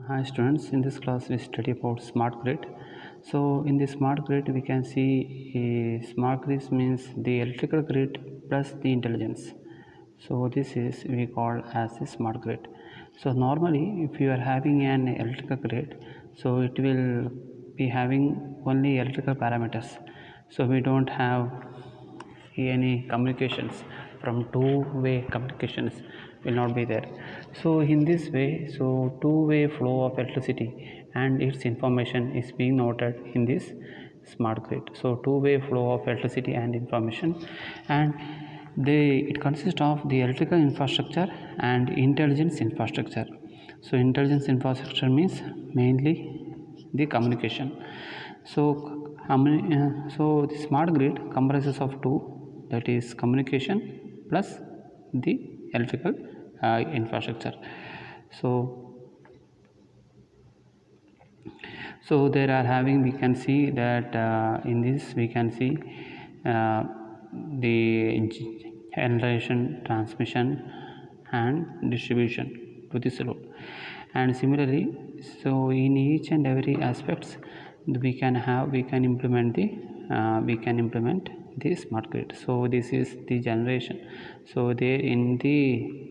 Hi students, in this class we study about smart grid. So in the smart grid we can see a smart grid means the electrical grid plus the intelligence. So this is we call as a smart grid. So normally if you are having an electrical grid, so it will be having only electrical parameters. So we don't have any communications from two-way communications will not be there. So in this way, so two-way flow of electricity and its information is being noted in this smart grid. So two-way flow of electricity and information, and it consists of the electrical infrastructure and intelligence infrastructure. So intelligence infrastructure means mainly the communication. So the smart grid comprises of two, that is communication plus the electrical infrastructure. So there are having, we can see that in this we can see uh, the generation, transmission and distribution to this load. And similarly, so in each and every aspects we can implement the smart grid. So this is the generation. So there in the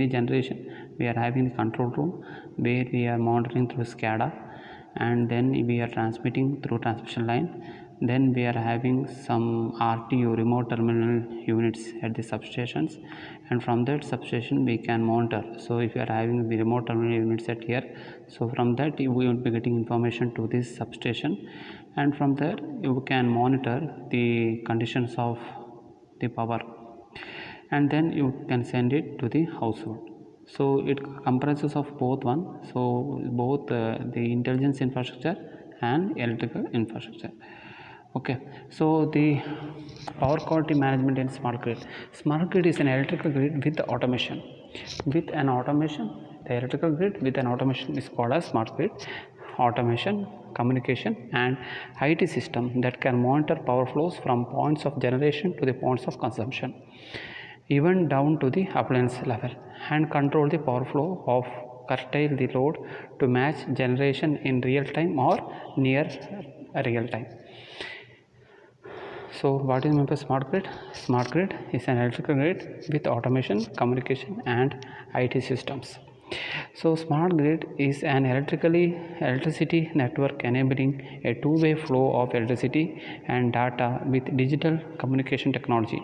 generation we are having the control room where we are monitoring through SCADA, and then we are transmitting through transmission line. Then we are having some RTU, remote terminal units, at the substations, and from that substation we can monitor. So if you are having the remote terminal units at here, so from that we will be getting information to this substation, and from there you can monitor the conditions of the power, and then you can send it to the household. So it comprises of both one, so both the intelligence infrastructure and electrical infrastructure. Okay, so the power quality management in smart grid. Smart grid is an electrical grid with automation. With an automation, the electrical grid with an automation is called as smart grid. Automation, communication and IT system that can monitor power flows from points of generation to the points of consumption, even down to the appliance level, and control the power flow of curtail the load to match generation in real time or near real time. So what is meant by smart grid? Smart grid is an electrical grid with automation, communication and IT systems. So smart grid is an electricity network enabling a two-way flow of electricity and data with digital communication technology,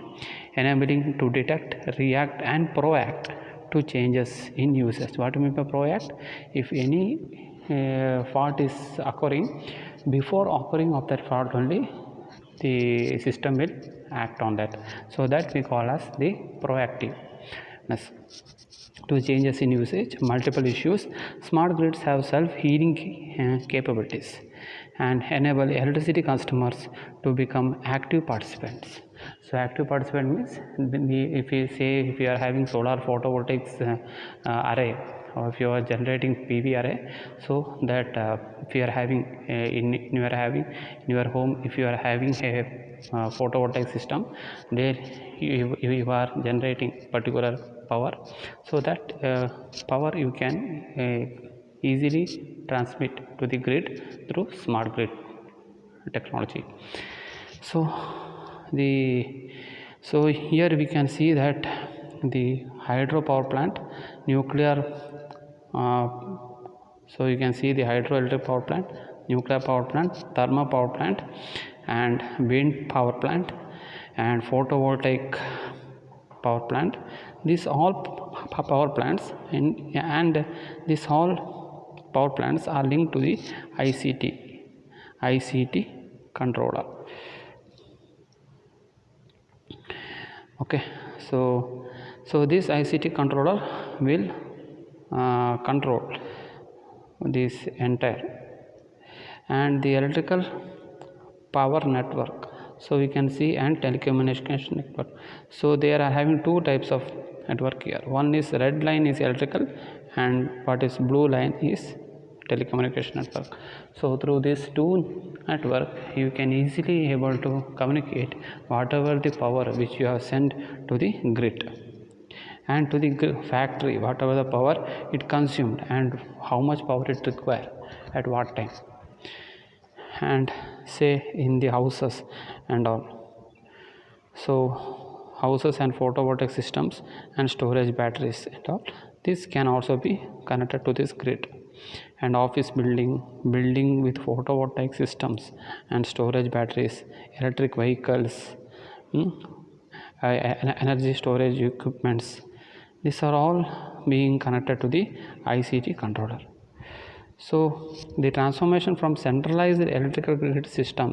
enabling to detect, react and proact to changes in usage. What do you mean by proact? If any fault is occurring, before occurring of that fault only the system will act on that. So that we call as the proactiveness to changes in usage. Multiple issues. Smart grids have self-healing capabilities and enable electricity customers to become active participants. So active participant means, if you are having solar photovoltaics array, or if you are generating PV array, so that if you are having in your home, if you are having a photovoltaic system, there you are generating particular power, so that power you can easily transmit to the grid through smart grid technology. So here we can see that the hydropower plant, nuclear uh, so you can see the hydroelectric power plant, nuclear power plant, thermal power plant and wind power plant and photovoltaic power plant. These all power plants and these all power plants are linked to the ICT controller. Okay, so this ICT controller will control this entire and the electrical power network. So we can see and telecommunication network. So they are having two types of network here. One is red line is electrical and what is blue line is telecommunication network. So through these two network you can easily able to communicate whatever the power which you have sent to the grid, and to the factory whatever the power it consumed and how much power it require at what time, and say in the houses and all. So houses and photovoltaic systems and storage batteries and all, this can also be connected to this grid. And office building with photovoltaic systems and storage batteries, electric vehicles, energy storage equipments, these are all being connected to the ICT controller. So the transformation from centralized electrical grid system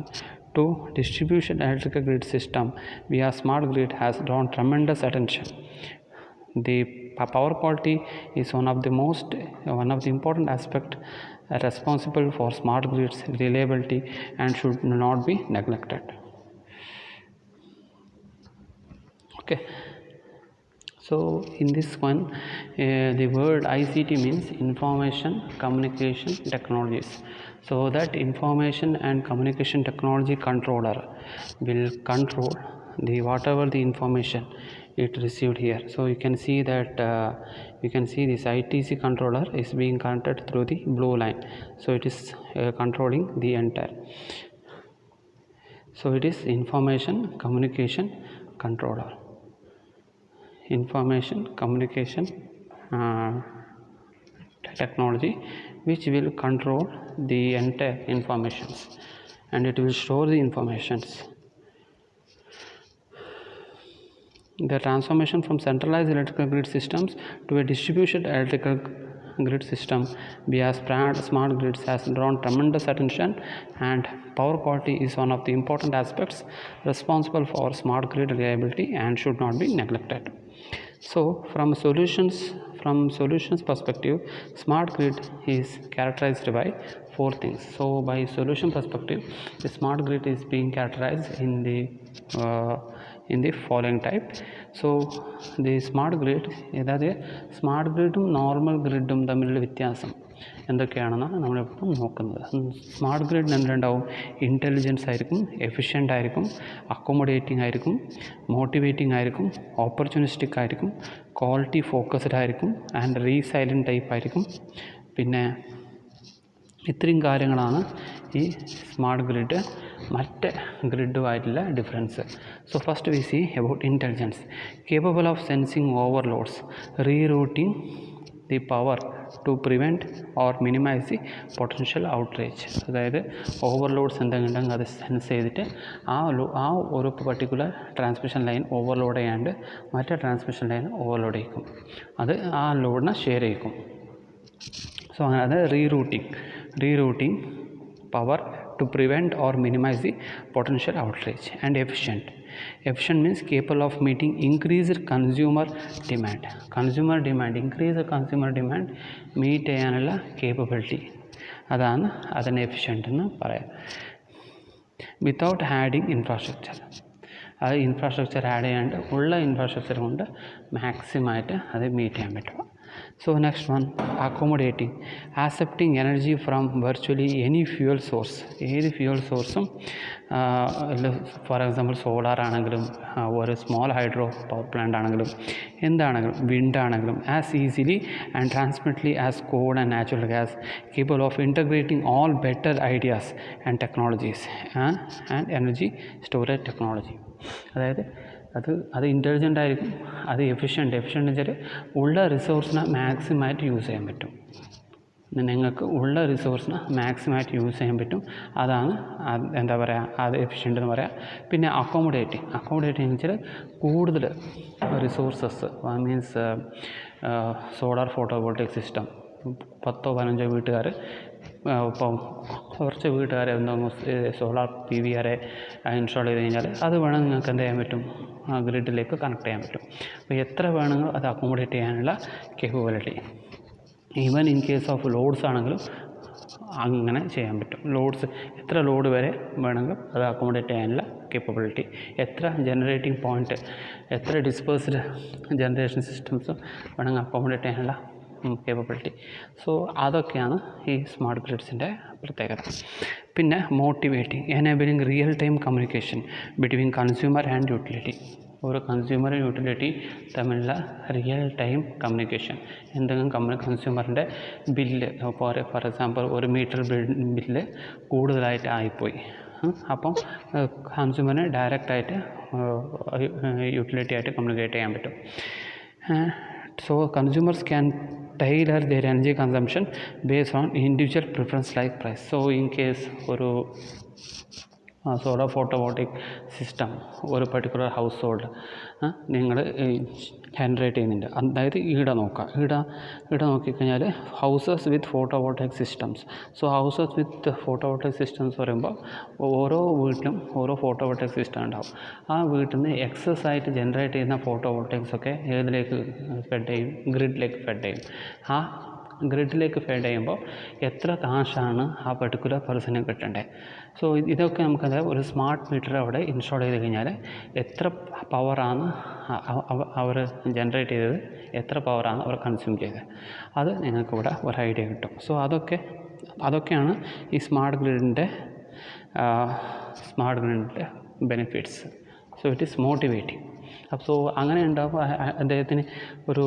to distribution electrical grid system via smart grid has drawn tremendous attention. The power quality is one of the important aspect responsible for smart grids reliability and should not be neglected. Okay. So in this one, the word ICT means information communication technologies. So that information and communication technology controller will control the whatever the information it received here. So you can see that this ITC controller is being connected through the blue line. So it is controlling the entire. So it is information communication controller. Information communication technology which will control the entire informations and it will store the informations. The transformation from centralized electrical grid systems to a distributed electrical grid system via smart grids has drawn tremendous attention, and power quality is one of the important aspects responsible for smart grid reliability and should not be neglected. So from solutions perspective, smart grid is characterized by four things. So by solution perspective, the smart grid is being characterized in the following type. So the smart grid, അതായത് smart ഗ്രിഡും normal ഗ്രിഡും തമ്മിലുള്ള വ്യത്യാസം എന്തൊക്കെയാണെന്നാണ് നമ്മളിപ്പോൾ നോക്കുന്നത്. Smart ഗ്രിഡിന് എന്തുണ്ടാവും? Intelligence ആയിരിക്കും, efficient ആയിരിക്കും, accommodating ആയിരിക്കും, motivating ആയിരിക്കും, ഓപ്പർച്യൂണിസ്റ്റിക് ആയിരിക്കും, ക്വാളിറ്റി ഫോക്കസ്ഡ് ആയിരിക്കും ആൻഡ് റീസൈലൻറ്റ് ടൈപ്പ് ആയിരിക്കും. പിന്നെ ഇത്രയും കാര്യങ്ങളാണ് ഈ സ്മാർട്ട് ഗ്രിഡ് മറ്റ് ഗ്രിഡുമായിട്ടുള്ള difference. So first we see about intelligence. Capable of sensing overloads, rerouting the power to prevent or minimize the potential outage. അതായത് ഓവർലോഡ്സ് എന്തെങ്കിലും ഉണ്ടെങ്കിൽ അത് സെൻസ് ചെയ്തിട്ട് ആ ഒരു പർട്ടിക്കുലർ ട്രാൻസ്മിഷൻ ലൈൻ ഓവർലോഡ് ചെയ്യാണ്ട് മറ്റേ ട്രാൻസ്മിഷൻ ലൈൻ ഓവർലോഡ് ചെയ്യിക്കും, അത് ആ ലോഡിനെ ഷെയർ ചെയ്യിക്കും. സോ അങ്ങനെ അത് റീറൂട്ടിംഗ് power to prevent or minimize the potential outrage. And efficient means capable of meeting increased consumer demand increased consumer demand meet ചെയ്യാനുള്ള capability, അതാണ് അതിന് എഫിഷ്യൻ്റ് എന്ന് പറയാം. വിത്തൗട്ട് ആഡിങ് ഇൻഫ്രാസ്ട്രക്ചർ, അത് ഇൻഫ്രാസ്ട്രക്ചർ ആഡ് ചെയ്യാണ്ട് ഉള്ള ഇൻഫ്രാസ്ട്രക്ചർ കൊണ്ട് മാക്സിമമായിട്ട് അത് മീറ്റ് ചെയ്യാൻ പറ്റും. So next one, accommodating, accepting energy from virtually any fuel source. ഏത് ഫ്യൂവൽ സോഴ്സും, ഫോർ എക്സാമ്പിൾ സോളാർ ആണെങ്കിലും ഒരു സ്മോൾ ഹൈഡ്രോ പവർ പ്ലാന്റ് ആണെങ്കിലും എന്താണെങ്കിലും വിൻഡ് ആണെങ്കിലും as easily and transparently as coal and natural gas, capable of integrating all better ideas and technologies and energy storage technology. അതായത് അത് intelligent ആയിരിക്കും, അത് എഫിഷ്യൻ്റ് വെച്ചാൽ ഉള്ള റിസോഴ്സിനെ മാക്സിമമായിട്ട് യൂസ് ചെയ്യാൻ പറ്റും. നിങ്ങൾക്ക് ഉള്ള റിസോഴ്സിനെ മാക്സിമമായിട്ട് യൂസ് ചെയ്യാൻ പറ്റും, അതാണ് എന്താ പറയുക, അത് എഫിഷ്യൻ്റ് എന്ന് പറയാം. പിന്നെ അക്കോമഡേറ്റിംഗ് വെച്ചാൽ കൂടുതൽ resources, means solar photovoltaic system 10-15 വീട്ടുകാർ, ഇപ്പം കുറച്ച് വീട്ടുകാർ സോളാർ PV വരെ ഇൻസ്റ്റാൾ ചെയ്ത് കഴിഞ്ഞാൽ അത് വേണം നിങ്ങൾക്ക് എന്ത് ചെയ്യാൻ പറ്റും, ഗ്രിഡിലേക്ക് കണക്ട് ചെയ്യാൻ പറ്റും. അപ്പോൾ എത്ര വേണമെങ്കിലും അത് അക്കോമഡേറ്റ് ചെയ്യാനുള്ള capability. Even in case of loads ആണെങ്കിലും അങ്ങനെ ചെയ്യാൻ പറ്റും. എത്ര ലോഡ് വരെ വേണമെങ്കിലും അത് അക്കോമഡേറ്റ് ചെയ്യാനുള്ള കേപ്പബിലിറ്റി, എത്ര ജനറേറ്റിംഗ് പോയിൻറ്റ്, എത്ര ഡിസ്പേഴ്സ്ഡ് ജനറേഷൻ സിസ്റ്റംസ് വേണമെങ്കിൽ അക്കോമഡേറ്റ് ചെയ്യാനുള്ള കേപ്പബിലിറ്റി. സോ അതൊക്കെയാണ് ഈ സ്മാർട്ട് ഗ്രിഡ്സിൻ്റെ പ്രത്യേകത. പിന്നെ motivating, enabling real time communication between consumer and utility. ഒരു കൺസ്യൂമർ യൂട്ടിലിറ്റി തമ്മിലുള്ള റിയൽ ടൈം കമ്മ്യൂണിക്കേഷൻ. എന്തെങ്കിലും കൺസ്യൂമറിൻ്റെ ബില്ല് ഫോർ എക്സാമ്പിൾ ഒരു മീറ്റർ ബില്ല് കൂടുതലായിട്ട് ആയിപ്പോയി, അപ്പം കൺസ്യൂമറിന് ഡയറക്റ്റായിട്ട് യൂട്ടിലിറ്റി ആയിട്ട് കമ്മ്യൂണിക്കേറ്റ് ചെയ്യാൻ പറ്റും. So consumers can tailor their energy consumption based on individual preference like price. So in case ഒരു സോളാർ ഫോട്ടോവോൾട്ടിക് സിസ്റ്റം ഒരു പർട്ടിക്കുലർ ഹൗസ് ഹോൾഡ് നിങ്ങൾ ജനറേറ്റ് ചെയ്യുന്നുണ്ട്. അതായത് ഈട നോക്കിക്കഴിഞ്ഞാൽ ഹൗസസ് വിത്ത് ഫോട്ടോവോൾട്ടിക് സിസ്റ്റംസ്. സോ ഹൗസസ് വിത്ത് ഫോട്ടോവോൾട്ടിക് സിസ്റ്റംസ് പറയുമ്പോൾ ഓരോ വീട്ടിലും ഓരോ ഫോട്ടോവോൾട്ടിക് സിസ്റ്റം ഉണ്ടാവും. ആ വീട്ടിൽ നിന്ന് എക്സസ് ആയിട്ട് ജനറേറ്റ് ചെയ്യുന്ന ഫോട്ടോവോൾട്ടിക്സ് ഒക്കെ ഏതിലേക്ക് ഫെഡ് ചെയ്യും? ഗ്രിഡിലേക്ക് ഫെഡ് ചെയ്യും. ആ ഗ്രിഡിലേക്ക് ഫെഡ് ചെയ്യുമ്പോൾ എത്ര കാശാണ് ആ പർട്ടിക്കുലർ പേഴ്സണിന് കിട്ടേണ്ടത്? സോ ഇതൊക്കെ നമുക്കത് ഒരു സ്മാർട്ട് മീറ്റർ അവിടെ ഇൻസ്റ്റാൾ ചെയ്ത് കഴിഞ്ഞാൽ എത്ര പവറാണ് അവർ ജനറേറ്റ് ചെയ്തത്, എത്ര പവറാണ് അവർ കൺസ്യൂം ചെയ്തത്, അത് നിങ്ങൾക്കിവിടെ ഒരു ഐഡിയ കിട്ടും. സോ അതൊക്കെയാണ് ഈ സ്മാർട്ട് ഗ്രിഡിൻ്റെ benefits. So it is motivating. അപ്പോൾ അങ്ങനെ ഉണ്ടാകുമ്പോൾ അദ്ദേഹത്തിന് ഒരു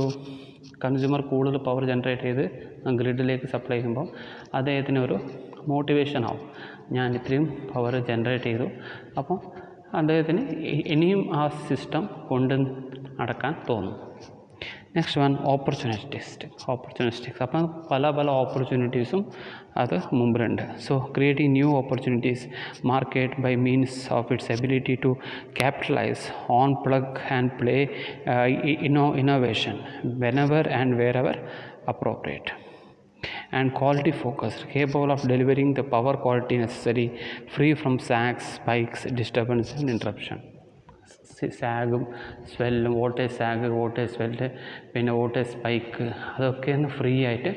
കൺസ്യൂമർ കൂടുതൽ പവർ ജനറേറ്റ് ചെയ്ത് ഗ്രിഡിലേക്ക് സപ്ലൈ ചെയ്യുമ്പോൾ അദ്ദേഹത്തിന് ഒരു മോട്ടിവേഷൻ ആവും. ഞാൻ ഇത്രയും പവർ ജനറേറ്റ് ചെയ്തു, അപ്പം അദ്ദേഹത്തിന് ഇനിയും ആ സിസ്റ്റം കൊണ്ട് നടക്കാൻ തോന്നും. Next one opportunistics. അപ്പം പല ഓപ്പർച്യൂണിറ്റീസും അത് മുമ്പിലുണ്ട്. So creating new opportunities market by means of its ability to capitalize on plug and play innovation whenever and wherever appropriate. And quality focused, capable of delivering the power quality necessary, free from sags, spikes, disturbance and interruption. സാഗും സ്വെല്ലും, voltage sag, voltage swell, പിന്നെ voltage spike, അതൊക്കെ ഒന്ന് free ആയിട്ട്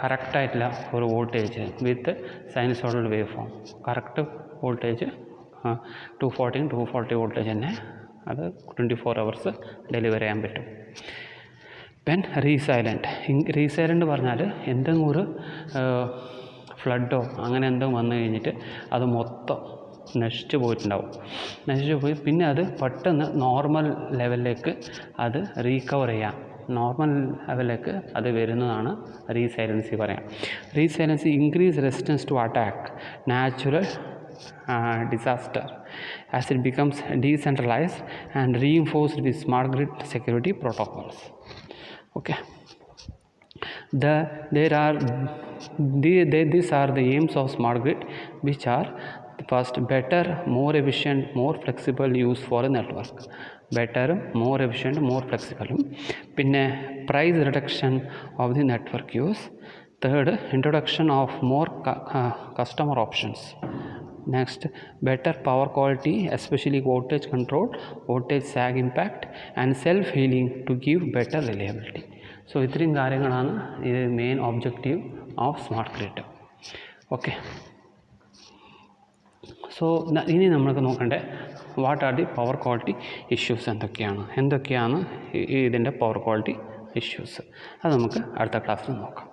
കറക്റ്റായിട്ടുള്ള ഒരു voltage with sinusoidal wave form, correct voltage 240 voltage തന്നെ അത് 24 hours ഡെലിവർ ചെയ്യാൻ പറ്റും. പെൻ റീസൈലൻറ്റ് പറഞ്ഞാൽ എന്തെങ്കിലും ഒരു ഫ്ലഡോ അങ്ങനെ എന്തെങ്കിലും വന്നു കഴിഞ്ഞിട്ട് അത് മൊത്തം നശിച്ചു പോയി പിന്നെ അത് പെട്ടെന്ന് നോർമൽ ലെവലിലേക്ക് അത് റീകവർ ചെയ്യാം. നോർമൽ ലെവലിലേക്ക് അത് വരുന്നതാണ് റീസൈലൻസി പറയാം. Resiliency increase resistance to attack natural disaster as it becomes decentralized and reinforced with smart grid security protocols. Okay, these are the aims of smart grid, which are first, better, more efficient, more flexible use for a network. Better, more efficient, more flexible. പിന്നെ price reduction of the network use. Third, introduction of more customer options. Next, better power quality, especially voltage control, voltage sag impact and self-healing to give better reliability. So ഇത്രയും കാര്യങ്ങളാണ് ഇത് main objective of smart grid. Okay, so ഇനി നമ്മൾക്ക് നോക്കേണ്ടത് what are the power quality issues എന്തൊക്കെയാണ് ഇതിൻ്റെ power quality issues. അത് നമുക്ക് അടുത്ത ക്ലാസ്സിൽ നോക്കാം.